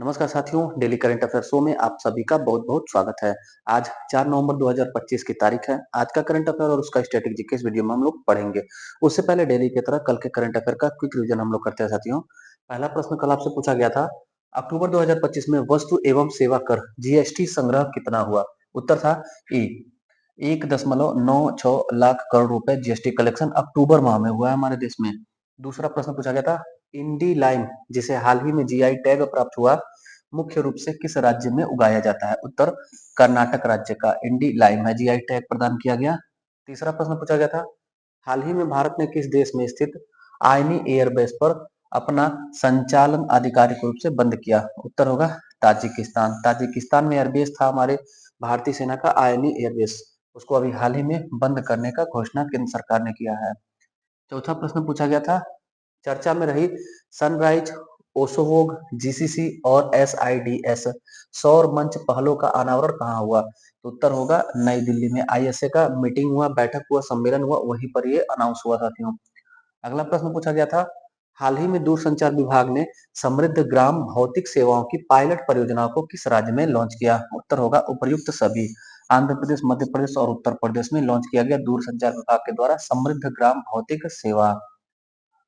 नमस्कार साथियों, daily current affair show में आप सभी का बहुत-बहुत स्वागत है। आज 4 नवंबर 2025 की तारीख है। आज का करंट अफेयर और उसका स्टैटिक जीके इस वीडियो में हम लोग पढ़ेंगे। उससे पहले डेली की तरह कल के करंट अफेयर का क्विक रिवीजन हम लोग करते हैं साथियों। पहला प्रश्न कल आपसे पूछा गया था, अक्टूबर 2025 में वस्तु एवं सेवा कर जीएसटी संग्रह कितना हुआ? उत्तर था ए 1.96 लाख करोड़ रुपए जीएसटी कलेक्शन अक्टूबर माह में हुआ है हमारे देश में। दूसरा प्रश्न पूछा गया था, इंडी लाइम जिसे हाल ही में जीआई टैग प्राप्त हुआ, मुख्य रूप से किस राज्य में उगाया जाता है? उत्तर कर्नाटक राज्य का इंडी लाइम है जीआई टैग प्रदान किया गया। तीसरा प्रश्न पूछा गया था, हाल ही में भारत ने किस देश में स्थित आयनी एयरबेस पर अपना संचालन आधिकारिक रूप से बंद किया? उत्तर होगा ताजिकिस्तान। ताजिकिस्तान में एयरबेस था हमारे भारतीय सेना का आयनी एयरबेस, उसको अभी हाल ही में बंद करने का घोषणा केंद्र सरकार ने किया है। चौथा प्रश्न पूछा गया था, चर्चा में रही सनराइज ओसोवोग जीसीसी और एसआईडीएस सौर मंच पहलों का अनावरण कहाँ हुआ? तो उत्तर होगा नई दिल्ली में आईएसए का मीटिंग हुआ, बैठक हुआ, सम्मेलन हुआ, वहीं पर ये अनाउंस हुआ साथियों। अगला प्रश्न पूछा गया था, हाल ही में दूरसंचार विभाग ने समृद्ध ग्राम भौतिक सेवाओं की पायलट परियोजनाओं को किस राज्य में लॉन्च किया? उत्तर होगा उपर्युक्त सभी। आंध्र प्रदेश, मध्य प्रदेश और उत्तर प्रदेश में लॉन्च किया गया दूरसंचार विभाग के द्वारा समृद्ध ग्राम भौतिक सेवा।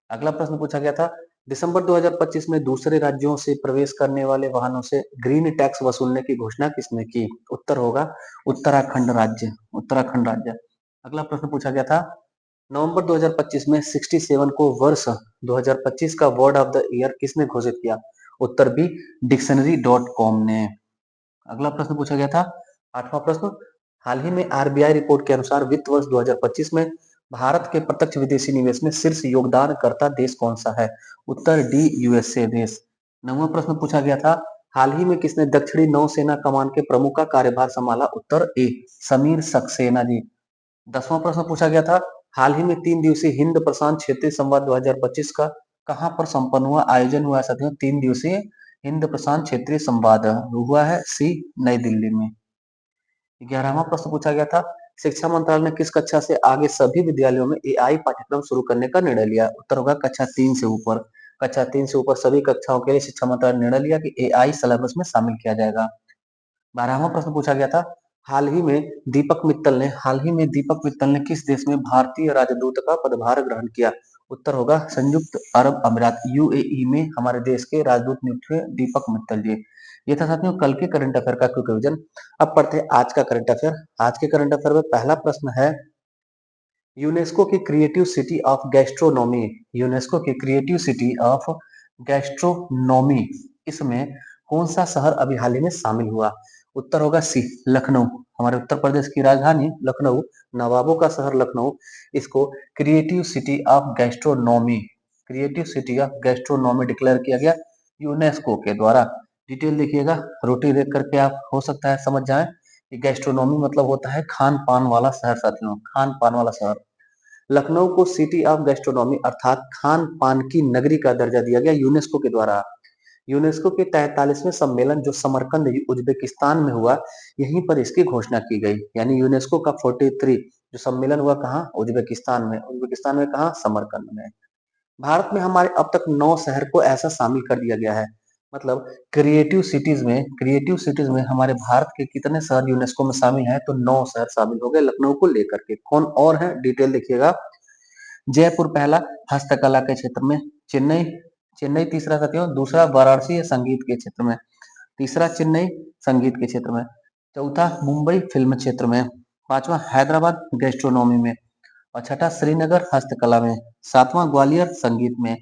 अगला प्रश्न पूछा गया था, दिसंबर 2025 में दूसरे राज्यों से प्रवेश करने वाले वाहनों से ग्रीन टैक्स वसूलने की घोषणा किसने की? उत्तर होगा उत्तराखंड राज्य। उत्तराखंड राज्य। अगला प्रश्न पूछा गया था, नवंबर 2025 में 67 को वर्ष 2025 का वर्ड ऑफ द ईयर किसने घोषित किया? उत्तर बी डिक्शनरी.com ने। अगला प्रश्न पूछा गया था, आठवां प्रश्न, हाल ही में आरबीआई रिपोर्ट के अनुसार वित्त वर्ष 2025 में भारत के प्रत्यक्ष विदेशी निवेश में शीर्ष योगदानकर्ता देश कौन सा है? उत्तर डी यूएसए देश। नौवां प्रश्न पूछा गया था, हाल ही में किसने दक्षिणी नौसेना कमान के प्रमुख का कार्यभार संभाला? उत्तर ए समीर सक्सेना जी। 10वां प्रश्न पूछा गया था, हाल ही में 3 दिवसीय हिंद प्रशांत क्षेत्रीय संवाद 2025 का कहां पर संपन्न हुआ, आयोजन हुआ है साथियों? 3 दिवसीय हिंद प्रशांत क्षेत्रीय संवाद हुआ है सी नई दिल्ली में। 11वां प्रश्न पूछा गया था, शिक्षा मंत्रालय ने किस कक्षा से आगे सभी विद्यालयों में एआई पाठ्यक्रम शुरू करने का निर्णय लिया? उत्तर होगा कक्षा 3 से ऊपर। कक्षा 3 से ऊपर सभी कक्षाओं के लिए शिक्षा मंत्रालय ने निर्णय लिया कि एआई सिलेबस में शामिल किया जाएगा। 12वां प्रश्न पूछा गया था, हाल ही में दीपक मित्तल ने किस देश में भारतीय राजदूत का पदभार ग्रहण किया? उत्तर होगा संयुक्त अरब अमीरात यूएई में हमारे देश के राजदूत नियुक्त हुए दीपक मित्तल जी। ये था साथियों कल के करंट अफेयर का क्विक रिवीजन। अब पढ़ते हैं आज का करंट अफेयर। आज के करंट अफेयर में पहला प्रश्न है, यूनेस्को की creative city of gastronomy. UNESCO की क्रिएटिव सिटी ऑफ गैस्ट्रोनॉमी, इसमें कौन सा शहर अभी हाल ही में शामिल हुआ? उत्तर होगा सी लखनऊ। हमारे उत्तर प्रदेश की राजधानी लखनऊ, नवाबों का शहर लखनऊ, इसको creative city of gastronomy, creative city of gastronomy declare किया गया यूनेस्को के द्वारा। डिटेल देखिएगा, रोटी देख करके आप हो सकता है समझ जाएं कि गैस्ट्रोनॉमी मतलब होता है खान पान वाला शहर साथियों, खान पान वाला शहर। लखनऊ को सिटी ऑफ गैस्ट्रोनॉमी अर्थात खान पान की नगरी का दर्जा दिया गया यूनेस्को के द्वारा। यूनेस्को के 43वें सम्मेलन जो समरकंद उज्बेकिस्तान में हुआ, यहीं पर इसकी घोषणा की गई। यानी यूनेस्को का 43 जो सम्मेलन हुआ कहाँ? उज्बेकिस्तान में। उज्बेकिस्तान में कहाँ? समरकंद में। भारत में हमारे अब तक 9 शहर को ऐसा शामिल कर दिया गया है। मतलब क्रिएटिव सिटीज में हमारे भारत के कितने शहर यूनेस्को में शामिल हैं? तो 9 शहर शामिल हो गए लखनऊ को लेकर के। कौन और है? डिटेल देखिएगा। जयपुर पहला हस्तकला के क्षेत्र में, चेन्नई चेन्नई तीसरा साथियों, दूसरा वाराणसी संगीत के क्षेत्र में, तीसरा चेन्नई संगीत के क्षेत्र में, चौथा मुंबई फिल्म क्षेत्र में, पांचवा हैदराबाद गैस्ट्रोनॉमी में, और छठा श्रीनगर हस्तकला में, सातवां ग्वालियर संगीत में,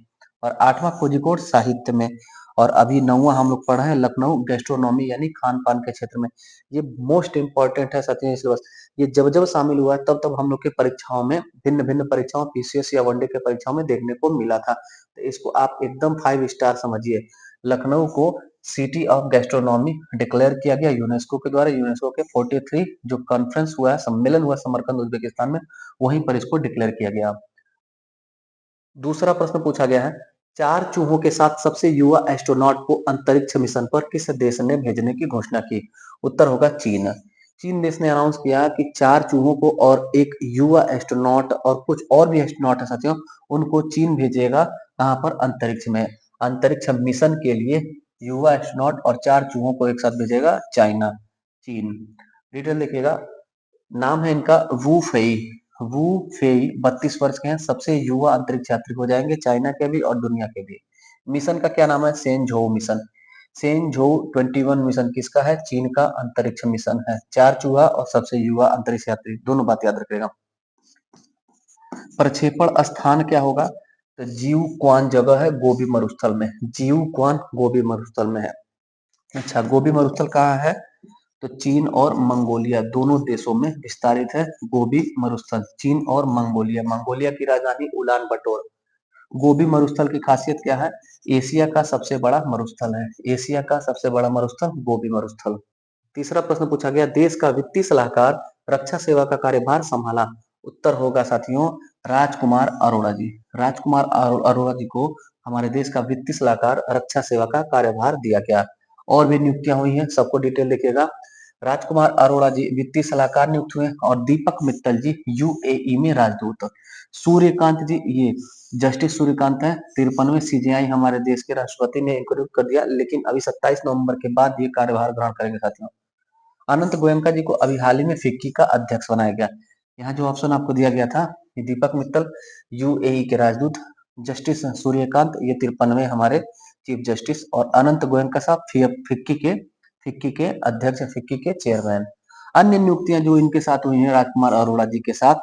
और आठवां कोझिकोड साहित्य में, और अभी नौवां हम लोग पढ़ रहे हैं लखनऊ गैस्ट्रोनॉमी यानी खान पान के क्षेत्र में। ये मोस्ट इंपॉर्टेंट है साथियों सिलेबस। ये जब जब शामिल हुआ है तब तब हम लोग के परीक्षाओं में, भिन्न भिन्न परीक्षाओं, पीसीएस या वनडे के परीक्षाओं में देखने को मिला था। तो इसको आप एकदम 5 स्टार समझिए। लखनऊ को सिटी ऑफ गैस्ट्रोनॉमी डिक्लेयर किया गया यूनेस्को के द्वारा। यूनेस्को के 43 जो कॉन्फ्रेंस हुआ है, सम्मेलन हुआ समरकंद उज्बेकिस्तान में, वहीं पर इसको डिक्लेयर किया गया। दूसरा प्रश्न पूछा गया है, 4 चूहों के साथ सबसे युवा एस्ट्रोनॉट को अंतरिक्ष मिशन पर किस देश ने भेजने की घोषणा की? उत्तर होगा चीन। चीन देश ने अनाउंस किया कि 4 चूहों को और एक युवा एस्ट्रोनॉट और कुछ और भी एस्ट्रोनॉट है साथियों, उनको चीन भेजेगा कहां पर? अंतरिक्ष में। अंतरिक्ष मिशन के लिए युवा एस्ट्रोनॉट और 4 चूहों को एक साथ भेजेगा चाइना, चीन। डिटेल देखिएगा। नाम है इनका वू फेई। वू फेई 32 वर्ष के हैं, सबसे युवा अंतरिक्ष यात्री हो जाएंगे, चाइना के भी और दुनिया के भी। मिशन का क्या नाम है? सेनझोउ मिशन। सेनझोउ 21 मिशन किसका है? चीन का अंतरिक्ष मिशन है। 4 चूहा और सबसे युवा अंतरिक्ष यात्री, दोनों बात याद रखिएगा। प्रक्षेपण स्थान क्या होगा? तो जीव क्वान जगह है गोबी मरुस्थल में। जीव क्वान गोबी मरुस्थल में है। अच्छा, गोबी मरुस्थल कहाँ है? तो चीन और मंगोलिया दोनों देशों में विस्तारित है गोबी मरुस्थल। चीन और मंगोलिया। मंगोलिया की राजधानी उलान बटोर। गोबी मरुस्थल की खासियत क्या है? एशिया का सबसे बड़ा मरुस्थल है। एशिया का सबसे बड़ा मरुस्थल गोबी मरुस्थल। तीसरा प्रश्न पूछा गया, देश का वित्तीय सलाहकार रक्षा सेवा का कार्यभार संभाला। उत्तर होगा साथियों राजकुमार अरोड़ा जी। राजकुमार अरोड़ा जी को हमारे देश का वित्तीय सलाहकार रक्षा सेवा का कार्यभार दिया गया। और भी नियुक्तियां हुई हैं, सबको डिटेल देखिएगा। राजकुमार अरोड़ा जी वित्तीय सलाहकार नियुक्त हुए और दीपक मित्तल जी यूएई में राजदूत। सूर्यकांत जी, ये जस्टिस सूर्यकांत है, 53वें सीजेआई हमारे देश के राष्ट्रपति ने इनको नियुक्त कर दिया, लेकिन अभी 27 नवंबर के बाद ये कार्यभार ग्रहण करेंगे साथियों। अनंत गोयनका जी को अभी हाल ही में फिक्की का अध्यक्ष बनाया गया। यहाँ जो ऑप्शन आपको दिया गया था, दीपक मित्तल यूएई के राजदूत, जस्टिस सूर्यकांत ये 53वें हमारे चीफ जस्टिस, और अनंत गोयनका साहब फिक्की के अध्यक्ष, फिक्की के चेयरमैन। अन्य नियुक्तियां जो इनके साथ हुई हैं राजकुमार अरोड़ा जी के साथ,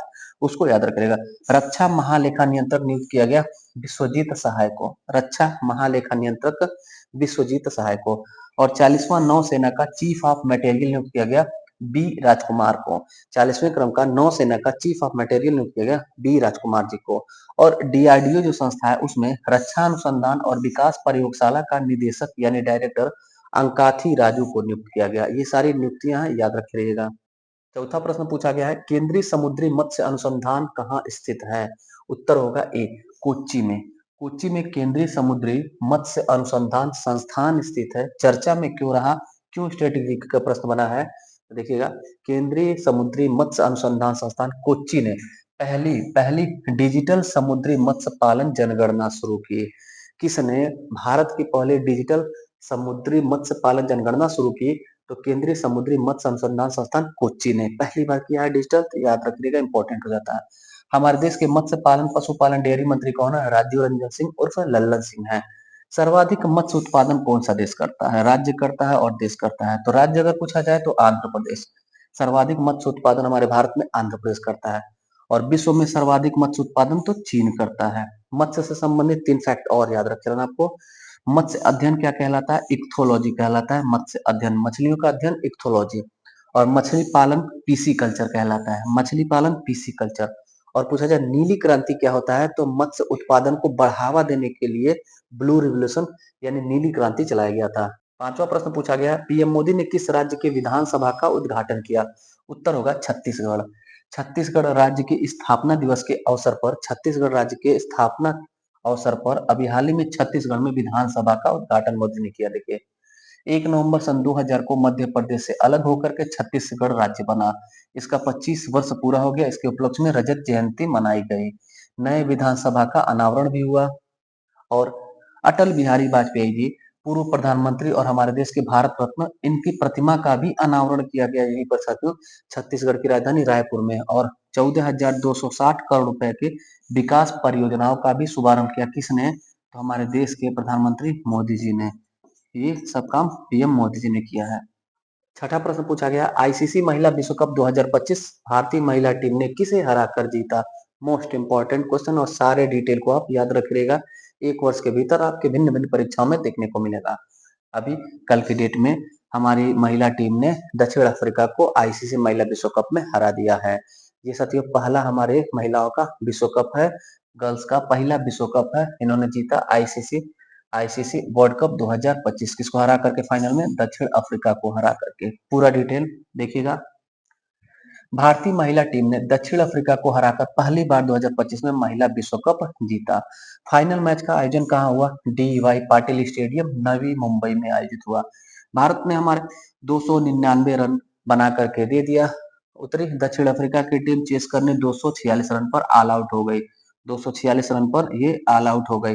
उसको याद रखिएगा। रक्षा महालेखा नियंत्रक नियुक्त किया गया विश्वजीत सहाय को। रक्षा महालेखा नियंत्रक विश्वजीत सहाय को। और 40वां नौसेना का चीफ ऑफ मटेरियल नियुक्त किया गया बी राजकुमार को। 40वें क्रम का नौसेना का चीफ ऑफ मटेरियल नियुक्त किया गया बी राजकुमार जी को। और डीआरडीओ जो संस्था है उसमें रक्षा अनुसंधान और विकास प्रयोगशाला का निदेशक यानी डायरेक्टर अंकाथी राजू को नियुक्त किया गया। ये सारी नियुक्तियां हैं, याद रखिएगा। चौथा प्रश्न पूछा गया है, केंद्रीय समुद्री मत्स्य अनुसंधान कहाँ स्थित है? उत्तर होगा ए कोच्चि में। कोच्चि में केंद्रीय समुद्री मत्स्य अनुसंधान संस्थान स्थित है। चर्चा में क्यों रहा, क्यों स्ट्रेटेजी का प्रश्न बना है? तो देखिएगा, केंद्रीय समुद्री मत्स्य अनुसंधान संस्थान कोच्चि ने पहली पहली डिजिटल समुद्री मत्स्य पालन जनगणना शुरू की। किसने भारत की पहले डिजिटल समुद्री मत्स्य पालन जनगणना शुरू की? तो केंद्रीय समुद्री मत्स्य अनुसंधान संस्थान कोच्चि ने पहली बार किया है डिजिटल, तो याद रखिएगा, इंपॉर्टेंट हो जाता है। हमारे देश के मत्स्य पालन पशुपालन डेयरी मंत्री कौन है? राजीव रंजन सिंह उर्फ लल्लन सिंह है। सर्वाधिक मत्स्य उत्पादन कौन सा देश करता है? राज्य करता है और देश करता है। तो राज्य अगर पूछा जाए तो आंध्र प्रदेश। सर्वाधिक मत्स्य उत्पादन हमारे भारत में आंध्र प्रदेश करता है। और विश्व में सर्वाधिक मत्स्य उत्पादन तो चीन करता है। मत्स्य से संबंधित 3 फैक्ट और याद रख लेना आपको। मत्स्य अध्ययन क्या कहलाता है? इक्थोलॉजी कहलाता है। मत्स्य अध्ययन, मछलियों का अध्ययन इक्थोलॉजी। और मछली पालन पीसी कल्चर कहलाता है। मछली पालन पीसी कल्चर। और पूछा जाए नीली क्रांति क्या होता है, तो मत्स्य उत्पादन को बढ़ावा देने के लिए ब्लू रिवोल्यूशन यानी नीली क्रांति चलाया गया था। पांचवा प्रश्न पूछा गया, पीएम मोदी ने किस राज्य के विधानसभा का उद्घाटन किया? उत्तर होगा छत्तीसगढ़। छत्तीसगढ़ राज्य के स्थापना दिवस के अवसर पर, छत्तीसगढ़ राज्य के स्थापना अवसर पर अभी हाल ही में छत्तीसगढ़ में विधानसभा का उद्घाटन मोदी ने किया। देखिए, 1 नवंबर सन 2000 को मध्य प्रदेश से अलग होकर के छत्तीसगढ़ राज्य बना। इसका 25 वर्ष पूरा हो गया। इसके उपलक्ष्य में रजत जयंती मनाई गई। नए विधानसभा का अनावरण भी हुआ। और अटल बिहारी वाजपेयी जी पूर्व प्रधानमंत्री और हमारे देश के भारत रत्न, इनकी प्रतिमा का भी अनावरण किया गया यहीं पर साथियों, छत्तीसगढ़ की राजधानी रायपुर में। और 14,260 करोड़ रुपए के विकास परियोजनाओं का भी शुभारंभ किया। किसने? तो हमारे देश के प्रधानमंत्री मोदी जी ने। ये सब काम पीएम मोदी जी ने किया है। छठा प्रश्न पूछा गया, आईसीसी महिला विश्व कप 2025 भारतीय महिला टीम ने किसे हराकर जीता? मोस्ट इंपॉर्टेंट क्वेश्चन, और सारे डिटेल को आप याद रखिएगा। 1 वर्ष के भीतर आपके भिन्न भिन्न परीक्षाओं में देखने को मिलेगा। अभी कल की डेट में हमारी महिला टीम ने दक्षिण अफ्रीका को आईसीसी महिला विश्व कप में हरा दिया है। ये साथियों पहला हमारे महिलाओं का विश्व कप है, गर्ल्स का पहला विश्व कप है। इन्होंने जीता आईसीसी वर्ल्ड कप 2025। किसको हरा करके? फाइनल में दक्षिण अफ्रीका को हरा करके। पूरा डिटेल देखिएगा। भारतीय महिला टीम ने दक्षिण अफ्रीका को हराकर पहली बार 2025 में महिला विश्व कप जीता। फाइनल मैच का आयोजन कहाँ हुआ? डीवाई पाटिल स्टेडियम, नवी मुंबई में आयोजित हुआ। भारत ने हमारे 299 रन बना करके दे दिया। उतरी दक्षिण अफ्रीका की टीम चेस करने 246 रन पर ऑल आउट हो गई। 246 रन पर ये ऑल आउट हो गई।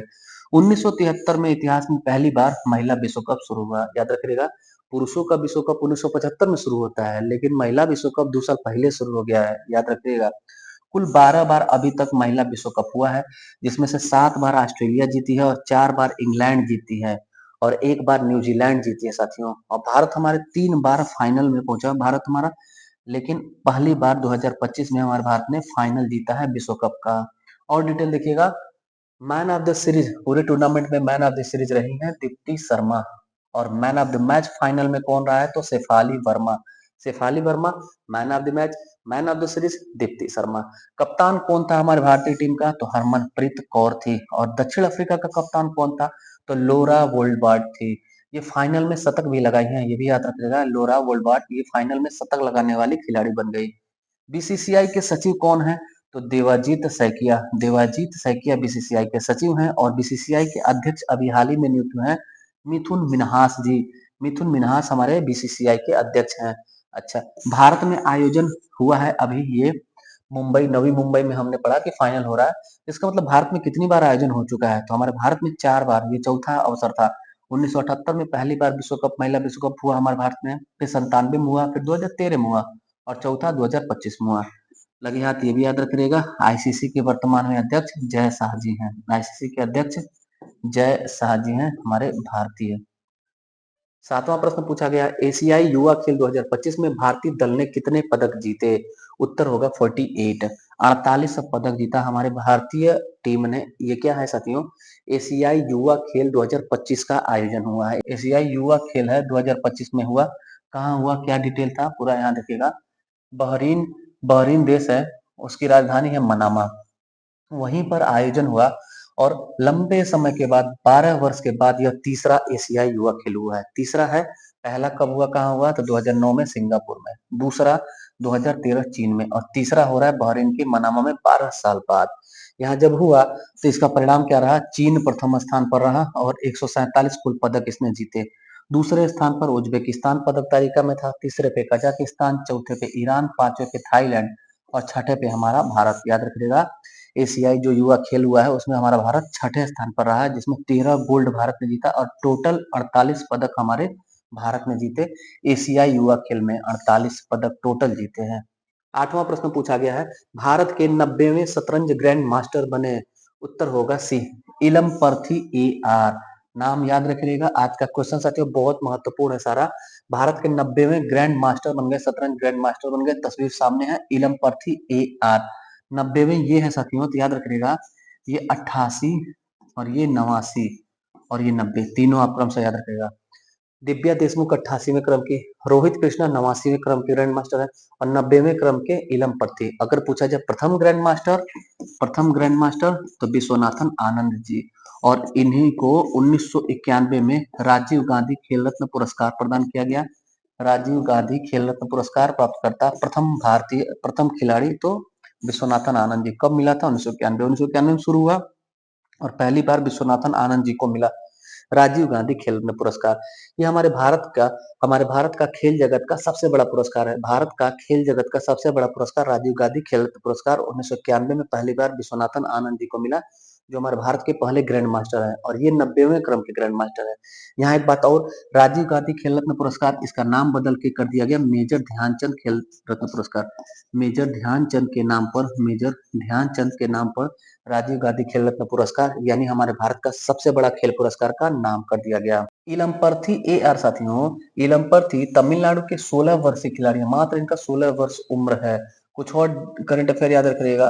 1973 में इतिहास में पहली बार महिला विश्व कप शुरू हुआ। याद रखिएगा, पुरुषों का विश्व कप 1975 में शुरू होता है, लेकिन महिला विश्व कप 2 साल पहले शुरू हो गया है। याद रखिएगा। कुल 12 बार अभी तक महिला विश्व कप हुआ है, जिसमें से 7 बार ऑस्ट्रेलिया जीती है और 4 बार इंग्लैंड जीती है और 1 बार न्यूजीलैंड जीती है साथियों। और भारत हमारे 3 बार फाइनल में पहुंचा भारत हमारा, लेकिन पहली बार 2025 में हमारे भारत ने फाइनल जीता है विश्व कप का। और डिटेल देखिएगा, मैन ऑफ द सीरीज पूरे टूर्नामेंट में मैन ऑफ द सीरीज रही हैं दीप्ति शर्मा। और man of the match final में कौन रहा है, तो Shafali Verma. Shafali Verma man of the match, man of the series Deepti Sharma. कप्तान कौन था हमारे भारतीय टीम का, तो हरमनप्रीत कौर थी। और दक्षिण अफ्रीका का कप्तान कौन था, तो लोरा वोल्डबार्ड थी। ये फाइनल में शतक भी लगाई हैं, ये भी याद रखिएगा, लोरा वोल्डबार्ड ये फाइनल में शतक लगाने वाली खिलाड़ी बन गई। बीसीसीआई के सचिव कौन है, तो देवाजीत सैकिया। देवाजीत सैकिया बीसीसीआई के सचिव हैं और बीसीसीआई के अध्यक्ष अभी हाल ही में नियुक्त हुए हैं मिथुन मिन्हास जी। मिथुन मिन्हास हमारे बीसीसीआई के अध्यक्ष हैं। अच्छा, भारत में आयोजन हुआ है अभी ये मुंबई, नवी मुंबई में हमने पढ़ा कि फाइनल हो रहा है। इसका मतलब भारत में कितनी बार आयोजन हो चुका है, तो हमारे भारत में 4 बार, ये चौथा अवसर था। 1978 में पहली बार विश्व कप, महिला विश्व कप हुआ हमारे भारत में, फिर 97 में हुआ, फिर 2013 में हुआ और चौथा 2025 में हुआ। लगे हाथ ये भी याद रखिएगा। आईसीसी के वर्तमान में अध्यक्ष जय शाह जी हैं। आईसीसी के अध्यक्ष जय शाह जी हैं हमारे भारतीय। सातवां प्रश्न पूछा गया, एशियाई युवा खेल 2025 में भारतीय दल ने कितने पदक जीते। उत्तर होगा 48। 48 पदक जीता हमारे भारतीय टीम ने। ये क्या है साथियों, एशियाई युवा खेल 2025 का आयोजन हुआ है। एशियाई युवा खेल है 2025 में हुआ। कहाँ हुआ, क्या डिटेल था, पूरा यहाँ देखिएगा। बहरीन, बहरीन देश है, उसकी राजधानी है मनामा, वहीं पर आयोजन हुआ। और लंबे समय के बाद 12 वर्ष के बाद यह तीसरा एशियाई युवा खेल हुआ है। तीसरा है, पहला कब हुआ, कहाँ हुआ, तो 2009 में सिंगापुर में, दूसरा 2013 चीन में और तीसरा हो रहा है बहरीन के मनामा में 12 साल बाद। यहाँ जब हुआ तो इसका परिणाम क्या रहा, चीन प्रथम स्थान पर रहा और 147 कुल पदक इसने जीते। दूसरे स्थान पर उज्बेकिस्तान पदक तालिका में था, तीसरे पे कजाकिस्तान, चौथे पे ईरान, पांचवे पे थाईलैंड और छठे पे हमारा भारत। याद रखिएगा, एशियाई जो युवा खेल हुआ है उसमें हमारा भारत छठे स्थान पर रहा है, जिसमें 13 गोल्ड भारत ने जीता और टोटल 48 पदक हमारे भारत ने जीते। एशियाई युवा खेल में 48 पदक टोटल जीते हैं। आठवां प्रश्न पूछा गया है, भारत के 90वें शतरंज ग्रैंड मास्टर बने। उत्तर होगा सी, इलम पर्थी ए आर। नाम याद रखिएगा, आज का क्वेश्चन साथियों बहुत महत्वपूर्ण है सारा। भारत के 90वें ग्रैंड मास्टर बन गए, शतरंज ग्रैंड मास्टर बन गए। तस्वीर सामने है, इलम पर्थी ए आर। 90वें ये है साथियों, तो याद रखिएगा, ये 88 और ये 89 और ये 90, तीनों आप क्रम से याद रखिएगा। दिव्या देशमुख 88वें क्रम की, रोहित कृष्णा 89वें क्रम के ग्रैंड मास्टर है और 90वें क्रम के इलम पर्थी। अगर पूछा जाए प्रथम ग्रैंड मास्टर तो विश्वनाथन आनंद जी। और इन्हीं को 1991 में राजीव गांधी खेल रत्न पुरस्कार प्रदान किया गया। राजीव गांधी खेल रत्न पुरस्कार प्राप्त करता प्रथम खिलाड़ी तो विश्वनाथन आनंद जी। कब मिला था, 1991 में शुरू हुआ और पहली बार विश्वनाथन आनंद जी को मिला राजीव गांधी खेल रत्न पुरस्कार। ये हमारे भारत का खेल जगत का सबसे बड़ा पुरस्कार है। भारत का खेल जगत का सबसे बड़ा पुरस्कार राजीव गांधी खेल रत्न पुरस्कार 1991 में पहली बार विश्वनाथन आनंद जी को मिला, जो हमारे भारत के पहले ग्रैंड मास्टर है और ये 90वें क्रम के ग्रैंड मास्टर है। यहाँ एक बात और, राजीव गांधी खेल रत्न पुरस्कार इसका नाम बदल के कर दिया गया मेजर ध्यानचंद खेल रत्न पुरस्कार। मेजर ध्यानचंद के नाम पर, मेजर ध्यानचंद के नाम पर राजीव गांधी खेल रत्न पुरस्कार यानी हमारे भारत का सबसे बड़ा खेल पुरस्कार का नाम कर दिया गया। इलमपर्थी ए आर साथियों, इलमपर्थी तमिलनाडु के 16 वर्षीय खिलाड़ी है, मात्र इनका 16 वर्ष उम्र है। कुछ और करंट अफेयर याद रखिएगा,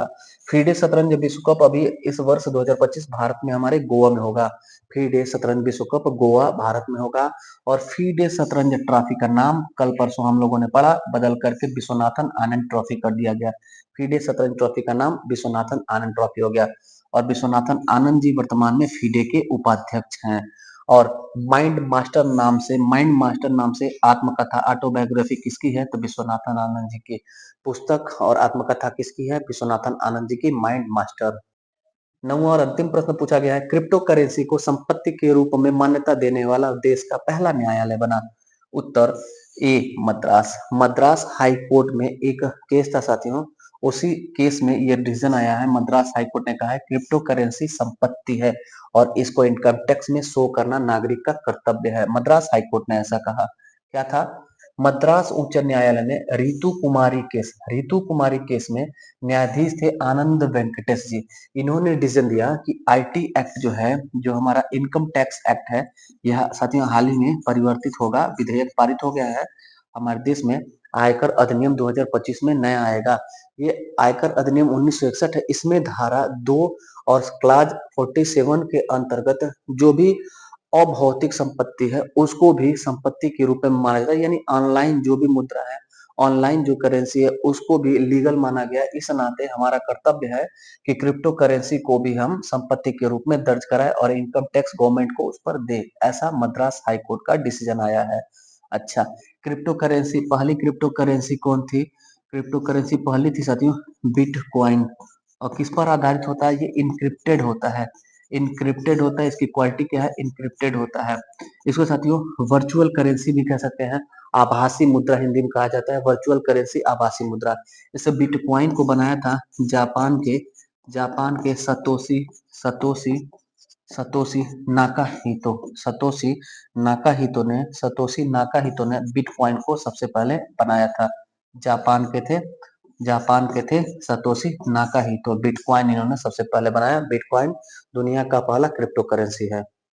फीडे शतरंज विश्व कप अभी इस वर्ष 2025 भारत में हमारे गोवा में होगा। फीडे शतरंज विश्व कप गोवा भारत में होगा और फीडे शतरंज ट्रॉफी का नाम कल परसों हम लोगों ने पढ़ा, बदल करके विश्वनाथन आनंद ट्रॉफी कर दिया गया। फीडे शतरंज ट्रॉफी का नाम विश्वनाथन आनंद ट्रॉफी हो गया और विश्वनाथन आनंद जी वर्तमान में फीडे के उपाध्यक्ष हैं। और माइंड मास्टर नाम से आत्मकथा ऑटोबायोग्राफी किसकी है, तो विश्वनाथन आनंद जी की पुस्तक और आत्मकथा किसकी है, विश्वनाथन आनंद जी की माइंड मास्टर। नौवां और अंतिम प्रश्न पूछा गया है, क्रिप्टो करेंसी को संपत्ति के रूप में मान्यता देने वाला देश का पहला न्यायालय बना। उत्तर ए मद्रास। मद्रास हाई कोर्ट में एक केस था साथियों, उसी केस में ये डिसीजन आया है, मद्रास हाईकोर्ट ने कहा है क्रिप्टो करेंसी संपत्ति है और इसको इनकम टैक्स में शो करना नागरिक का कर्तव्य है। मद्रास हाईकोर्ट ने ऐसा कहा। क्या था? मद्रास उच्च न्यायालय ने रितु कुमारी केस में न्यायाधीश थे आनंद वेंकटेश जी। इन्होंने डिसीजन दिया कि आईटी एक्ट जो है, जो हमारा इनकम टैक्स एक्ट है, यह साथियों हाल ही में परिवर्तित होगा, विधेयक पारित हो गया है हमारे देश में। आयकर अधिनियम 2025 में नया आएगा। ये आयकर अधिनियम 1961 है। इसमें धारा 2 और क्लाज 47 के अंतर्गत जो भी अभौतिक संपत्ति है उसको भी संपत्ति के रूप में माना जाता है, यानी ऑनलाइन जो भी मुद्रा है, ऑनलाइन जो करेंसी है, उसको भी लीगल माना गया। इस नाते हमारा कर्तव्य है कि क्रिप्टो करेंसी को भी हम संपत्ति के रूप में दर्ज कराएं और इनकम टैक्स गवर्नमेंट को उस पर दे। ऐसा मद्रास हाईकोर्ट का डिसीजन आया है। अच्छा, क्रिप्टो करेंसी, पहली क्रिप्टो करेंसी कौन थी? क्रिप्टो करेंसी पहली थी साथियों बिटकॉइन। और किस पर आधारित होता है? ये इनक्रिप्टेड होता है। इनक्रिप्टेड होता है, इसकी क्वालिटी क्या है? इनक्रिप्टेड होता है। इसको साथियों वर्चुअल करेंसी भी कह सकते हैं, आभासी मुद्रा हिंदी में कहा जाता है, वर्चुअल करेंसी, आभासी मुद्रा। इसे बिटकॉइन को बनाया था जापान के सतोशी सतोशी सतोशी नाकाहितो ने बिटकॉइन को सबसे पहले बनाया था। जापान के थे सतोशी नाकाहितो। बिटकॉइन इन्होंने सबसे पहले बनाया। बिटकॉइन दुनिया का पहला क्रिप्टो करेंसी है।